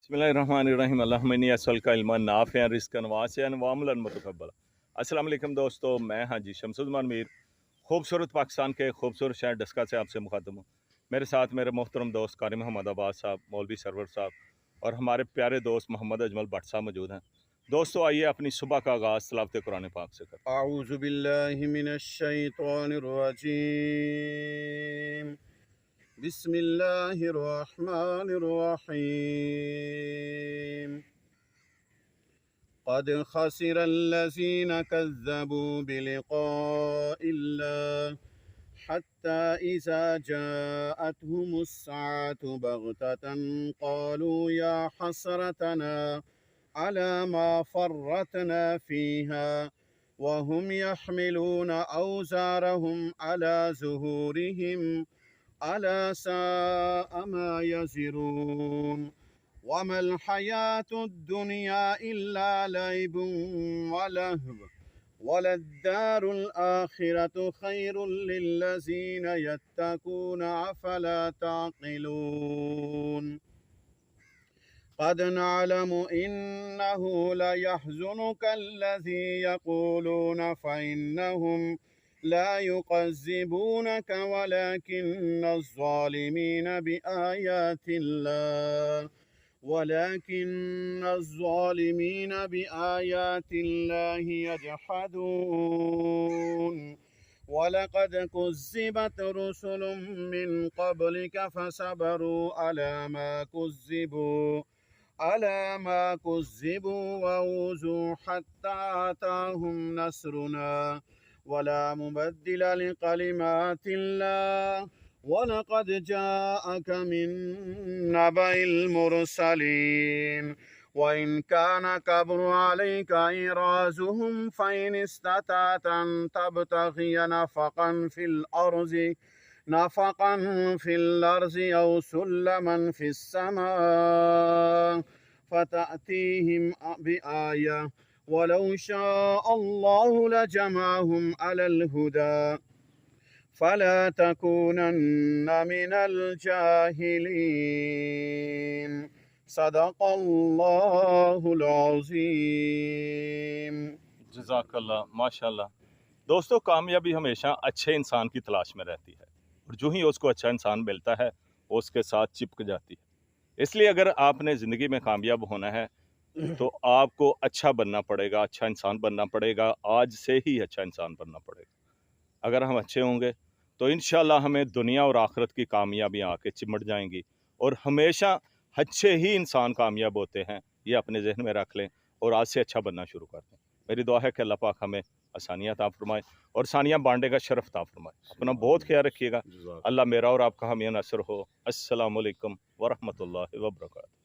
बिस्मिल्लाहिर्रहमानिर्रहीम अल्लाहुम्मा इन्नी अस्अलुका इल्मन नाफ़िअन रिज़्क़न वासिअन व अमलन मुतक़ब्बला। अस्सलाम वालेकुम दोस्तों, मैं हाजी शमसुद्दीन मीर खूबसूरत पाकिस्तान के खूबसूरत शहर डस्का से आपसे मुखातब हूँ। मेरे साथ मेरे मोहतरम दोस्त कारी मोहम्मद अब्बास साहब, मौलवी सरवर साहब और हमारे प्यारे दोस्त मोहम्मद अजमल भट्ट साहब मौजूद हैं। दोस्तों, आइए अपनी सुबह का आगाज़ तिलावत कुरान पाक से करते हैं। अऊज़ु बिल्लाहि मिनश्शैतानिर्रजीम। बिस्मिल्लाहिर्रहमानिर्रहीम। क़द ख़सिरल्लज़ीन कज़्ज़बू बिलिक़ाइल्लाह हत्ता इज़ा जाअतहुमुस्साअतु बग़ततन क़ालू या हसरतना अला मा फ़र्रतना फ़ीहा वहुम यहमिलून औज़ारहुम अला ज़ुहूरिहिम अला साअ मा यज़िरून। वमल हयातुद दुनिया इल्ला लइबुन व लहव वलद्दारुल आखिरतु खैरुल लिल्लज़ीन यत्तकून अफ़ला ताक़िलून। क़द नअलमु इन्नहु लयहज़ुनुक الذي यक़ूलून फ़इन्नहुम ला युकज़्ज़िबूनक वलकिन्न الظالमीन यजहदून। वलक़द कुज़्ज़िबत रुसुलुम मिन क़ब्लिक फ़सबरू अला मा कुज़्ज़िबू वऊज़ू हत्ता अताहुम नस्रुना वला मुबद्दिल लिकलिमातिल्लाह वलक़द जाअक मिन नबइल मुरसलीन। वइन कान कबुर अलैका इराज़ुहुम फ़इन इस्तताअत अन तबतग़िय नफ़क़न फ़िल अर्ज़ि औ सुल्लमन फ़िस्समाअ फ़तअतीहिम बिआया वलौ शाअल्लाहु लजमअहुम अलल हुदा फ़ला तकूनन्न मिनल जाहिलीन। सदक़ल्लाहुल अज़ीम। जज़ाकल्लाह, माशाअल्लाह। दोस्तों, कामयाबी हमेशा अच्छे इंसान की तलाश में रहती है और जो ही उसको अच्छा इंसान मिलता है वो उसके साथ चिपक जाती है। इसलिए अगर आपने ज़िंदगी में कामयाब होना है तो आपको अच्छा बनना पड़ेगा, अच्छा इंसान बनना पड़ेगा। आज से ही अच्छा इंसान बनना पड़ेगा। अगर हम अच्छे होंगे तो इंशाल्लाह हमें दुनिया और आखिरत की कामयाबियाँ आके चिमट जाएंगी। और हमेशा अच्छे ही इंसान कामयाब होते हैं, ये अपने जहन में रख लें और आज से अच्छा बनना शुरू कर दें। मेरी दुआ है कि अल्लाह पाक हमें आसानियाँ अता फरमाए और सानियाँ बांटने का शरफ अता फरमाए। अपना बहुत ख्याल रखिएगा। अल्लाह मेरा और आपका हमें नसर हो। अस्सलामु अलैकुम व रहमतुल्लाहि व बरकातहू।